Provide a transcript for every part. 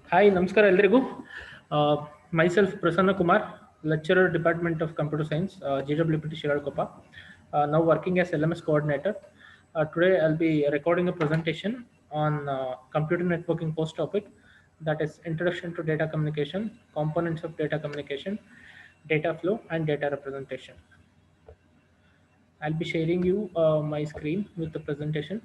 Hi, Namaskar Eldrigu. Myself Prasanna Kumar, lecturer, Department of Computer Science, GWPT Shiralkopa, now working as LMS coordinator. Today I'll be recording a presentation on computer networking post topic, that is Introduction to Data Communication, Components of Data Communication, Data Flow and Data Representation. I'll be sharing you my screen with the presentation.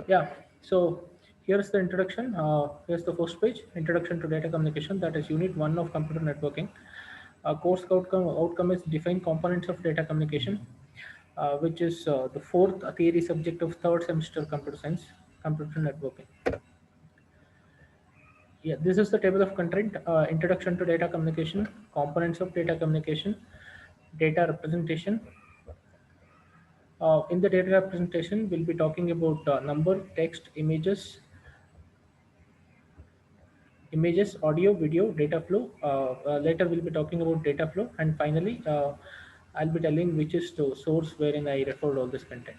Yeah, so here's the introduction. Here's the first page, Introduction to Data Communication, that is Unit 1 of Computer Networking. Course outcome is define components of data communication, which is the fourth theory subject of third semester computer science, computer networking. Yeah, this is the table of content, Introduction to Data Communication, components of data communication, data representation. In the data representation, we'll be talking about number, text, images, audio, video, data flow. Later we'll be talking about data flow, and finally I'll be telling which is the source wherein I referred all this content.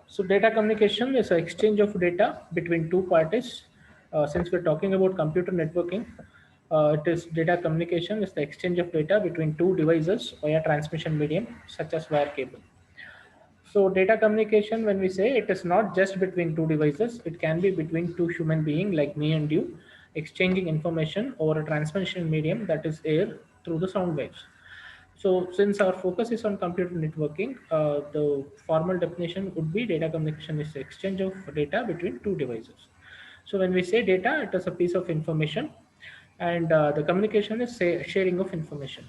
So data communication is an exchange of data between two parties. Since we're talking about computer networking, it is data communication is the exchange of data between two devices via transmission medium such as wire cable. So data communication, when we say, it is not just between two devices, it can be between two human beings like me and you, exchanging information over a transmission medium, that is air, through the sound waves. So since our focus is on computer networking, the formal definition would be data communication is the exchange of data between two devices. So when we say data, it is a piece of information, and the communication is sharing of information.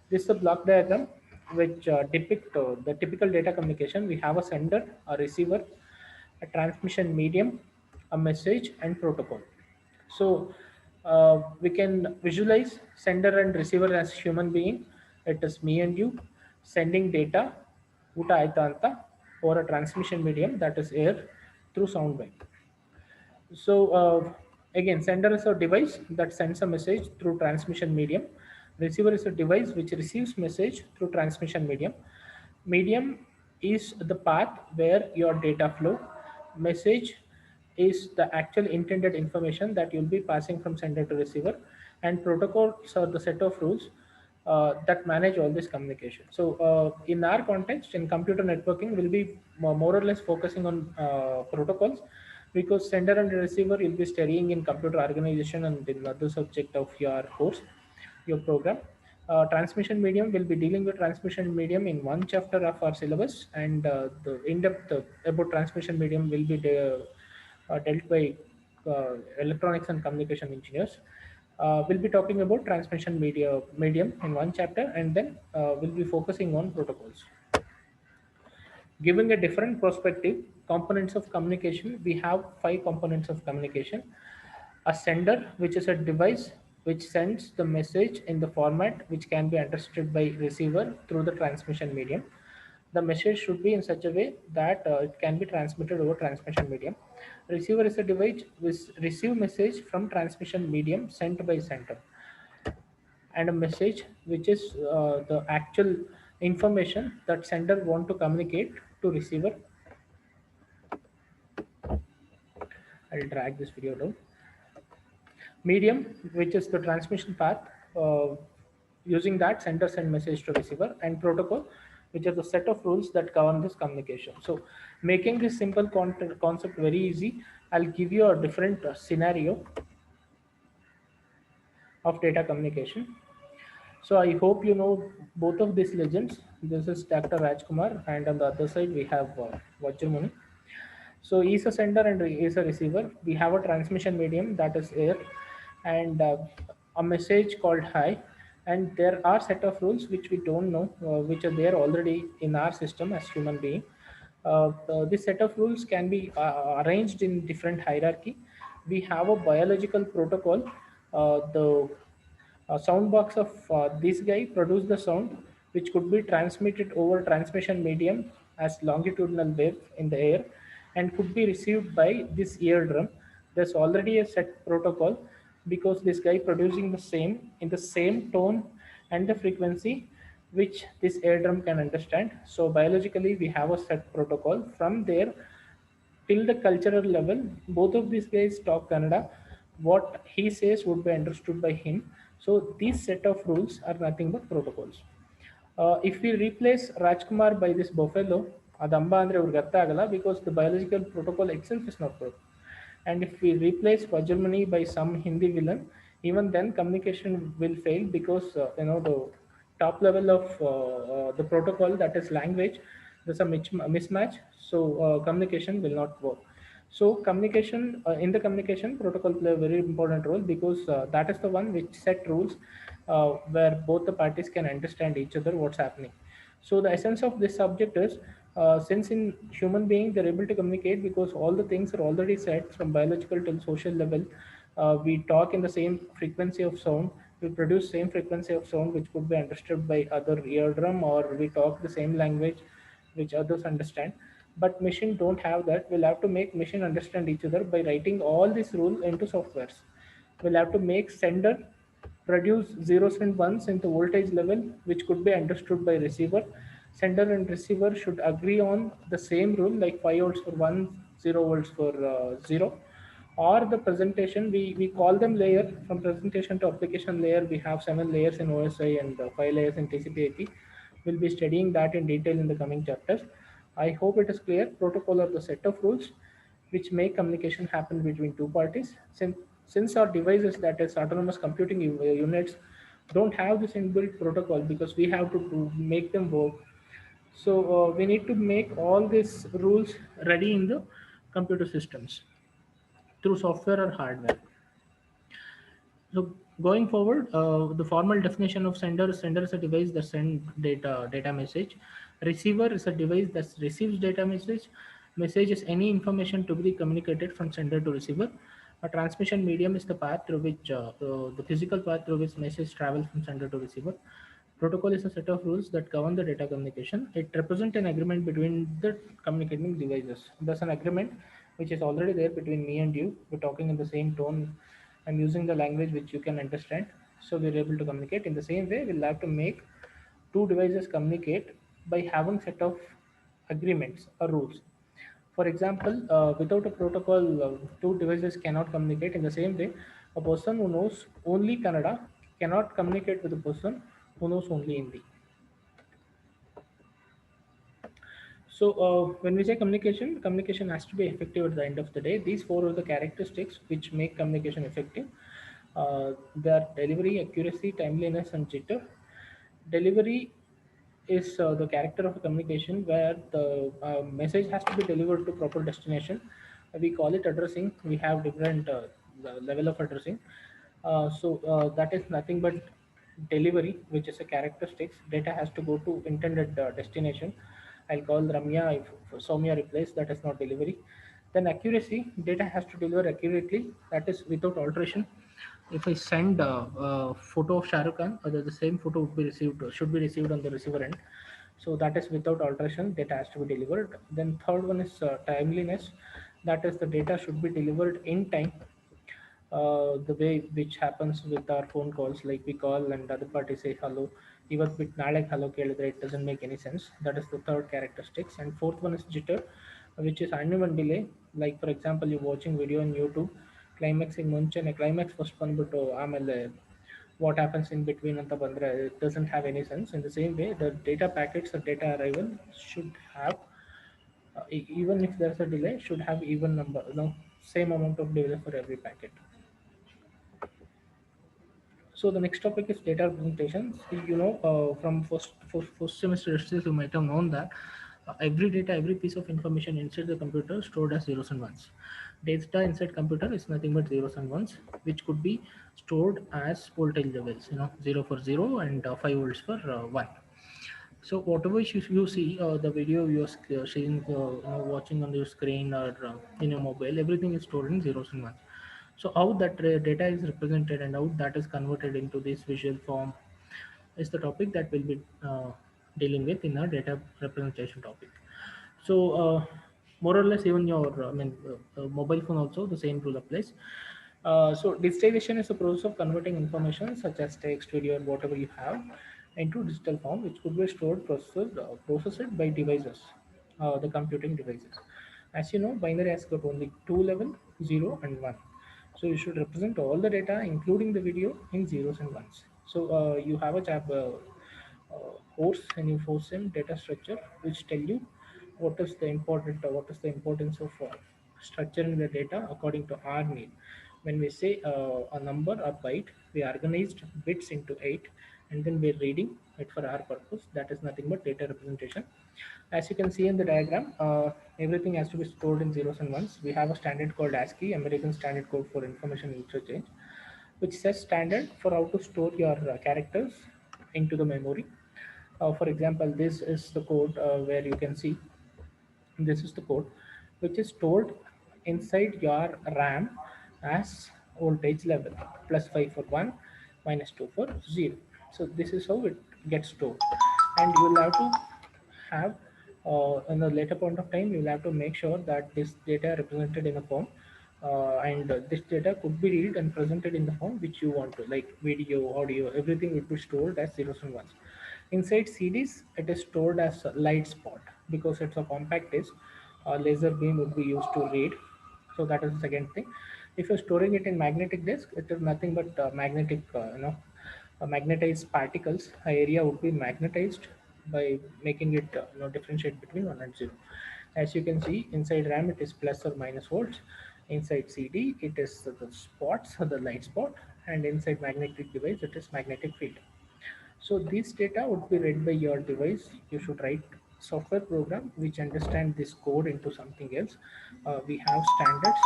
This is the block diagram which depict the typical data communication. We have a sender, a receiver, a transmission medium, a message, and protocol. So we can visualize sender and receiver as human being. It is me and you sending data uta aitanta or a transmission medium, that is air, through sound wave. So again, sender is a device that sends a message through transmission medium. Receiver is a device which receives message through transmission medium. Medium is the path where your data flow. Message is the actual intended information that you'll be passing from sender to receiver, and protocols are the set of rules that manage all this communication. So in our context, in computer networking, we'll be more or less focusing on protocols, because sender and receiver you'll be studying in computer organization and in other subject of your course, your program. Transmission medium will be dealing with transmission medium in one chapter of our syllabus, and the in-depth about transmission medium will be dealt by electronics and communication engineers. We'll be talking about transmission medium in one chapter, and then we'll be focusing on protocols. Giving a different perspective, components of communication, we have five components of communication. A sender, which is a device which sends the message in the format which can be understood by receiver through the transmission medium. The message should be in such a way that it can be transmitted over transmission medium. Receiver is a device which receive message from transmission medium sent by sender, and a message which is the actual information that sender want to communicate to receiver. I'll drag this video down. Medium, which is the transmission path, using that sender send message to receiver, and protocol, which are the set of rules that govern this communication. So making this simple concept very easy, I'll give you a different scenario of data communication. So I hope you know both of these legends. This is Dr. Rajkumar, and on the other side we have Vajramuni. So he's a sender and he's a receiver. We have a transmission medium, that is air, and a message called hi. And there are set of rules which we don't know, which are there already in our system as human being. This set of rules can be arranged in different hierarchy. We have a biological protocol. The sound box of this guy produce the sound which could be transmitted over transmission medium as longitudinal wave in the air, and could be received by this eardrum. There's already a set protocol because this guy producing the same in the same tone and the frequency which this eardrum can understand. So biologically we have a set protocol. From there till the cultural level, both of these guys talk Kannada. What he says would be understood by him. So these set of rules are nothing but protocols. If we replace Rajkumar by this buffalo, ಅದಮ್ಮ ಅಂದರೆ ಅವ್ರಿಗೆ ಅರ್ಥ ಆಗಲ್ಲ because the biological protocol itself is not broken. And if we replace Vajramani by some Hindi villain, even then communication will fail because the top level of the protocol, that is language, there's a mismatch. So communication will not work. So communication, in the communication protocol play a very important role because that is the one which set rules where both the parties can understand each other what's happening. So the essence of this subject is, since in human being they're able to communicate because all the things are already set from biological till social level. We talk in the same frequency of sound. We produce same frequency of sound which could be understood by other eardrum, or we talk the same language which others understand. But machine don't have that. We'll have to make machine understand each other by writing all these rules into softwares. We'll have to make sender produce zeros and ones into voltage level which could be understood by receiver. Sender and receiver should agree on the same rule, like 5 volts for 1, 0 volts for 0. Or the presentation, we call them layer. From presentation to application layer, we have 7 layers in OSI and 5 layers in TCP/IP. We'll be studying that in detail in the coming chapters. I hope it is clear. Protocol are the set of rules which make communication happen between two parties. Since our devices, that is autonomous computing units, don't have this inbuilt protocol because we have to make them work. So we need to make all these rules ready in the computer systems through software or hardware. So going forward, the formal definition of sender is a device that sends data message. Receiver is a device that receives data message. Message is any information to be communicated from sender to receiver. A transmission medium is the path through which the physical path through which message travels from sender to receiver. Protocol is a set of rules that govern the data communication. It represents an agreement between the communicating devices. There's an agreement which is already there between me and you. We're talking in the same tone. I'm using the language which you can understand. So we're able to communicate. In the same way, we'll have to make two devices communicate by having set of agreements or rules. For example, without a protocol, two devices cannot communicate. In the same way, a person who knows only Kannada cannot communicate with a person who knows only Hindi. So when we say communication, communication has to be effective at the end of the day. These four are the characteristics which make communication effective. They are delivery, accuracy, timeliness, and jitter. Delivery is the character of a communication where the message has to be delivered to proper destination. We call it addressing. We have different level of addressing. So that is nothing but delivery, which is a characteristics. Data has to go to intended destination. I'll call Ramya if Soumya replies. That is not delivery. Then accuracy, data has to deliver accurately. That is without alteration. If I send a photo of Shah Rukh Khan, the same photo would be received, should be received on the receiver end. So that is without alteration. Data has to be delivered. Then third one is timeliness. That is the data should be delivered in time. The way which happens with our phone calls, like we call and the other party say hello, even with ನಾಳೆಗೆ hello ಕೇಳಿದ್ರೆ it doesn't make any sense. That is the third characteristics. And fourth one is jitter, which is uneven delay. Like for example, you're watching video on YouTube, climaxing ಮುಂಚೆನೆ climax first ಬಂದ್ಬಿಟ್ಟು ಆಮೇಲೆ what happens in between ಅಂತ ಬಂದ್ರೆ it doesn't have any sense. In the same way, the data packets or data arrival should have, even if there's a delay, should have even number, same amount of delay for every packet. So the next topic is data representations. From first semester itself, you might have known that every data, every piece of information inside the computer stored as zeros and ones. Data inside computer is nothing but zeros and ones, which could be stored as voltage levels. 0 for 0 and 5 volts for 1. So whatever you see, the video you're seeing, watching on your screen or in your mobile, everything is stored in zeros and ones. So how that data is represented and how that is converted into this visual form is the topic that we'll be dealing with in our data representation topic. So more or less, even your mobile phone also the same rule applies. So digitization is the process of converting information such as text, video, or whatever you have into digital form, which could be stored, processed by devices, the computing devices. As you know, binary has got only two level, 0 and 1. So you should represent all the data, including the video, in zeros and ones. So you have a course and you force in data structure, which tell you what is the importance of structuring the data according to our need. When we say a number, a byte, we organized bits into 8, and then we're reading it for our purpose. That is nothing but data representation. As you can see in the diagram, everything has to be stored in zeros and ones. We have a standard called ASCII, American Standard Code for Information Interchange, which sets standard for how to store your characters into the memory. For example, this is the code where you can see this is the code which is stored inside your RAM as voltage level, plus 5 for 1, minus 2 for 0. So this is how it gets stored, and you will have to have in a later point of time you will have to make sure that this data represented in a form, and this data could be read and presented in the form which you want to, like video, audio, everything will be stored as zeros and ones. Inside CDs, it is stored as a light spot because it's a compact disc. A laser beam would be used to read. So that is the second thing. If you're storing it in magnetic disk, it is nothing but magnetic, magnetized particles. A area would be magnetized by making it differentiate between 1 and 0. As you can see, inside RAM it is plus or minus volts. Inside CD it is the spots, the light spot, and inside magnetic device it is magnetic field. So these data would be read by your device. You should write software program which understand this code into something else. We have standards.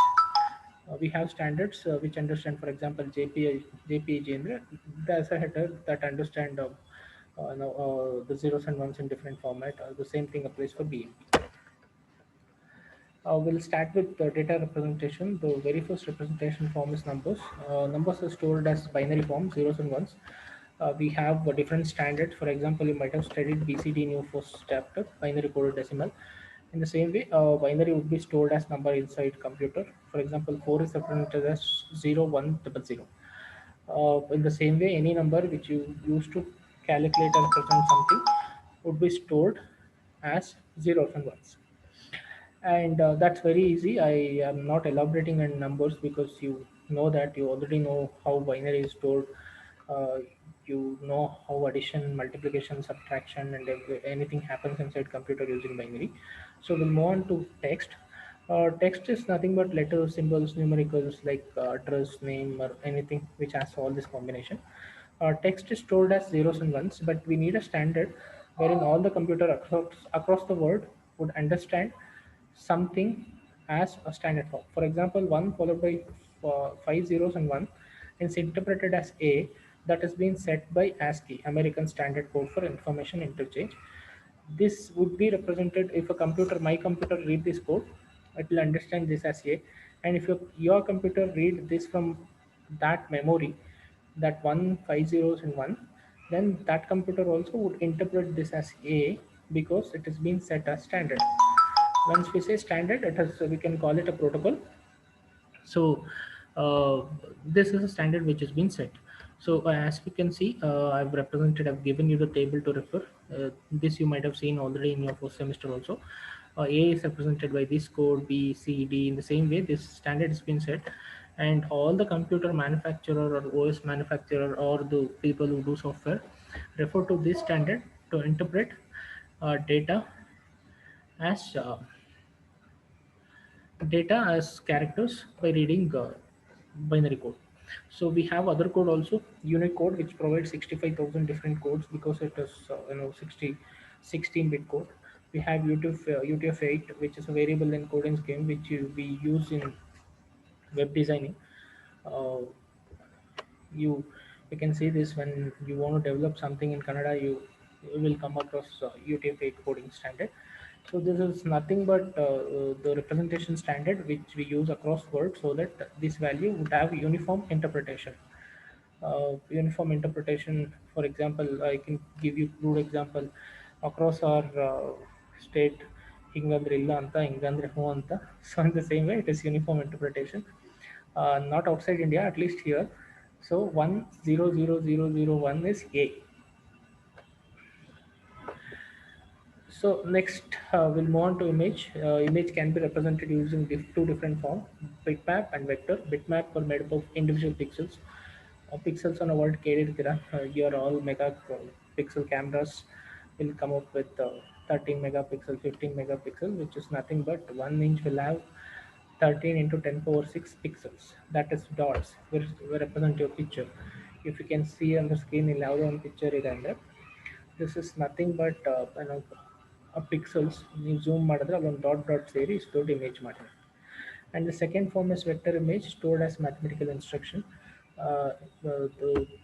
Which understand, for example, JPEG genre. There's a header that understand the zeros and ones in different format. The same thing applies for BMP. We'll start with the data representation. The very first representation form is numbers. Numbers are stored as binary form, zeros and ones. We have different standards. For example, you might have studied BCD in your first chapter, binary coded decimal. In the same way, binary would be stored as number inside computer. For example, 4 is represented as 0100. In the same way, any number which you use to calculate or represent something would be stored as zeros and ones. And that's very easy. I am not elaborating on numbers because you know that you already know how binary is stored. uh, you know how addition, multiplication, subtraction, and anything happens inside computer using binary. So we'll move on to text. Text is nothing but letters, symbols, numericals, like address, name, or anything which has all this combination. Text is stored as zeros and ones, but we need a standard wherein all the computer across the world would understand something as a standard form. For example, 1 followed by 5 zeros and 1 is interpreted as A, that has been set by ASCII, American Standard Code for Information Interchange. This would be represented if a computer, my computer, read this code, it will understand this as A. And if your computer read this from that memory, that 1 5 zeros and 1, then that computer also would interpret this as A because it has been set as standard. Once we say standard, it has, we can call it a protocol. So this is a standard which has been set. So as we can see, I've given you the table to refer. This you might have seen already in your first semester also. A is represented by this code, B, C, D. In the same way, this standard has been set, and all the computer manufacturer or OS manufacturer or the people who do software refer to this standard to interpret data as characters by reading binary code. So we have other code also, Unicode, which provides 65,000 different codes because it is 16-bit code. We have UTF-8, which is a variable encoding scheme which we use in web designing. Uh, you you can see this when you want to develop something in Canada, you will come across UTF-8 coding standard. So this is nothing but the representation standard which we use across world so that this value would have uniform interpretation. Uniform interpretation, for example, I can give you crude example. Across our state, ಹಿಂಗಂದ್ರೆ ಇಲ್ಲ ಅಂತ ಹಿಂಗಂದ್ರೆ ಹ್ಞೂ ಅಂತ. So in the same way, it is uniform interpretation. not outside India, at least here. So 100001 is A. So next, we'll move on to image. Image can be represented using two different forms, bitmap and vector. Bitmap are made up of individual pixels. Pixels on a world carried Kiran. Here all mega pixel cameras will come up with 13 megapixel, 15 megapixel, which is nothing but 1 inch will have 13 into 10 power 6 pixels. That is dots, which will represent your picture. If you can see on the screen, you'll have one picture is under. This is nothing but a pixels. ನೀವು zoom ಮಾಡಿದ್ರೆ ಅದೊಂದು dot dot ಸೇರಿ ಇಷ್ಟು ದೊಡ್ಡ image ಮಾಡಿದೆ. And the second form is vector image stored as mathematical instruction. The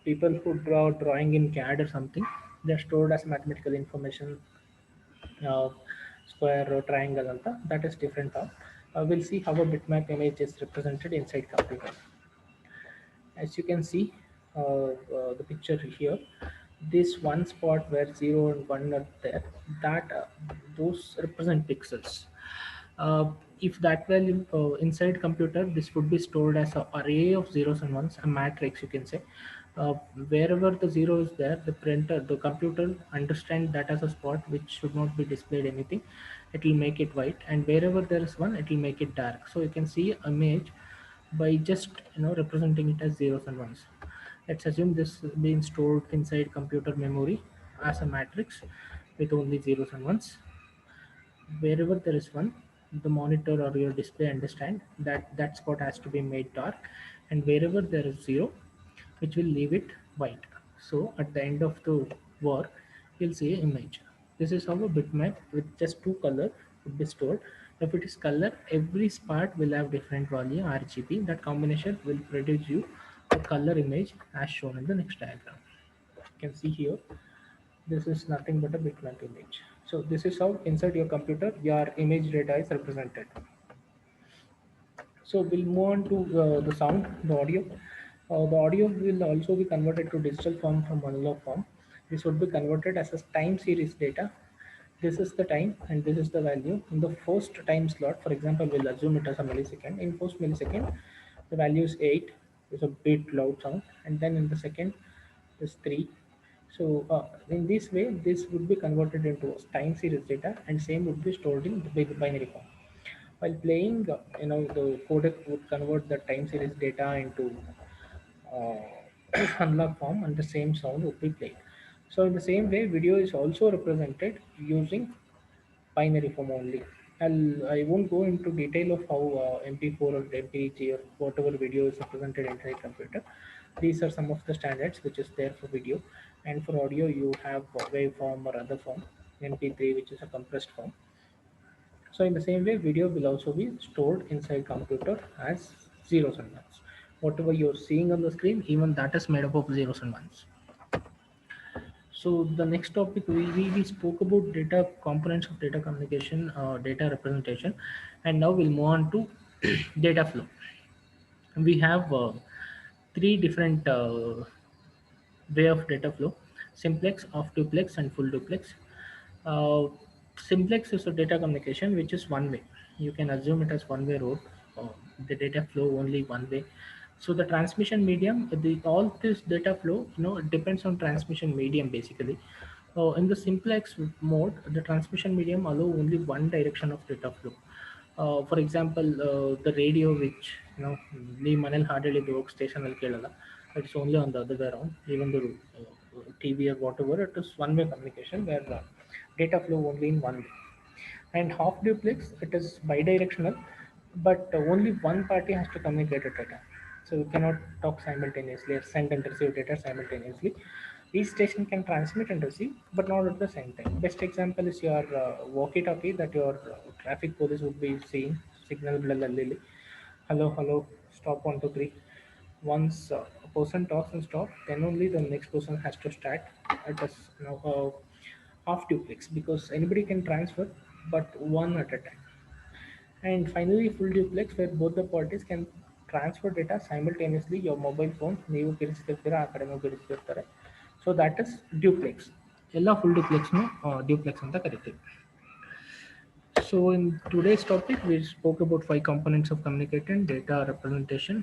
people who draw drawing in CAD or something, they're stored as mathematical information, uh, square or triangle anta. That is different form. We'll see how a bitmap image is represented inside computer. As you can see, the picture here, this one spot where 0 and 1 are there, that those represent pixels. If that value inside computer, this would be stored as an array of zeros and ones, a matrix you can say. uh, Wherever the zero is there, the computer understand that as a spot which should not be displayed anything. It will make it white, and wherever there is one, it will make it dark. So you can see image by just representing it as zeros and ones. Let's assume this is being stored inside computer memory as a matrix with only zeros and ones. Wherever there is one, the monitor or your display understand that that spot has to be made dark, and wherever there is zero, which will leave it white. So at the end of the work, you'll see an image. This is how a bitmap with just two color would be stored. If it is color, every part will have different value RGB. That combination will produce you a color image as shown in the next diagram. You can see here, this is nothing but a bitmap image. So this is how inside your computer your image data is represented. So we'll move on to the sound, the audio. The audio will also be converted to digital form from analog form. This would be converted as a time series data. This is the time and this is the value. In the first time slot, for example, we'll assume it as a millisecond. In first millisecond, the value is 8, is a bit loud sound, and then in the second is 3. So in this way, this would be converted into time series data, and same would be stored in the big binary form. While playing, the codec would convert the time series data into analog form, and the same sound would be played. So in the same way, video is also represented using binary form only. I won't go into detail of how MP4 or MPG or whatever video is represented inside computer. These are some of the standards which is there for video, and for audio you have waveform or other form, MP3 which is a compressed form. So in the same way, video will also be stored inside computer as zeros and ones. Whatever you're seeing on the screen, even that is made up of zeros and ones. So the next topic, we spoke about data components of data communication, data representation, and now we'll move on to data flow. We have three different way of data flow: simplex, off duplex, and full duplex. Uh, Simplex is a data communication which is one way. You can assume it as one way road. The data flow only one way. So the transmission medium, all this data flow, it depends on transmission medium basically. In the simplex mode, the transmission medium allow only one direction of data flow. For example, the radio which ನೀವು ಮನೇಲಿ ಹಾಡು ಹೇಳಿದ್ದು ಹೋಗಿ ಸ್ಟೇಷನಲ್ಲಿ ಕೇಳಲ್ಲ. It's only on the other way around. Even the TV or whatever, it is one way communication where data flow only in one way. And half duplex, it is bidirectional, but only one party has to communicate the data. So you cannot talk simultaneously or send and receive data simultaneously. Each station can transmit and receive, but not at the same time. Best example is your walkie-talkie that your traffic police would be seeing signal blah, hello, hello, stop 1 2 3. Once a person talks and stop, then only the next person has to start. It is half duplex because anybody can transfer, but one at a time. And finally, full duplex where both the parties can transfer data simultaneously. Your mobile phone, ನೀವು ಕಿರಿಸ್ತಿರ್ತೀರಾ ಆ ಕಡೆನೂ ಕಿರಿಸ್ತಿರ್ತಾರೆ. So that is duplex. ಎಲ್ಲ full duplex duplex ಅಂತ ಕರಿತೀವಿ. So in today's topic, we spoke about 5 components of communication, data representation,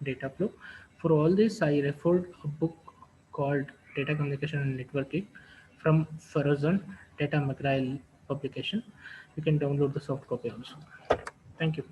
data flow. For all this, I referred a book called Data Communication and Networking from Farazan Data McGrail publication. You can download the soft copy also. Thank you.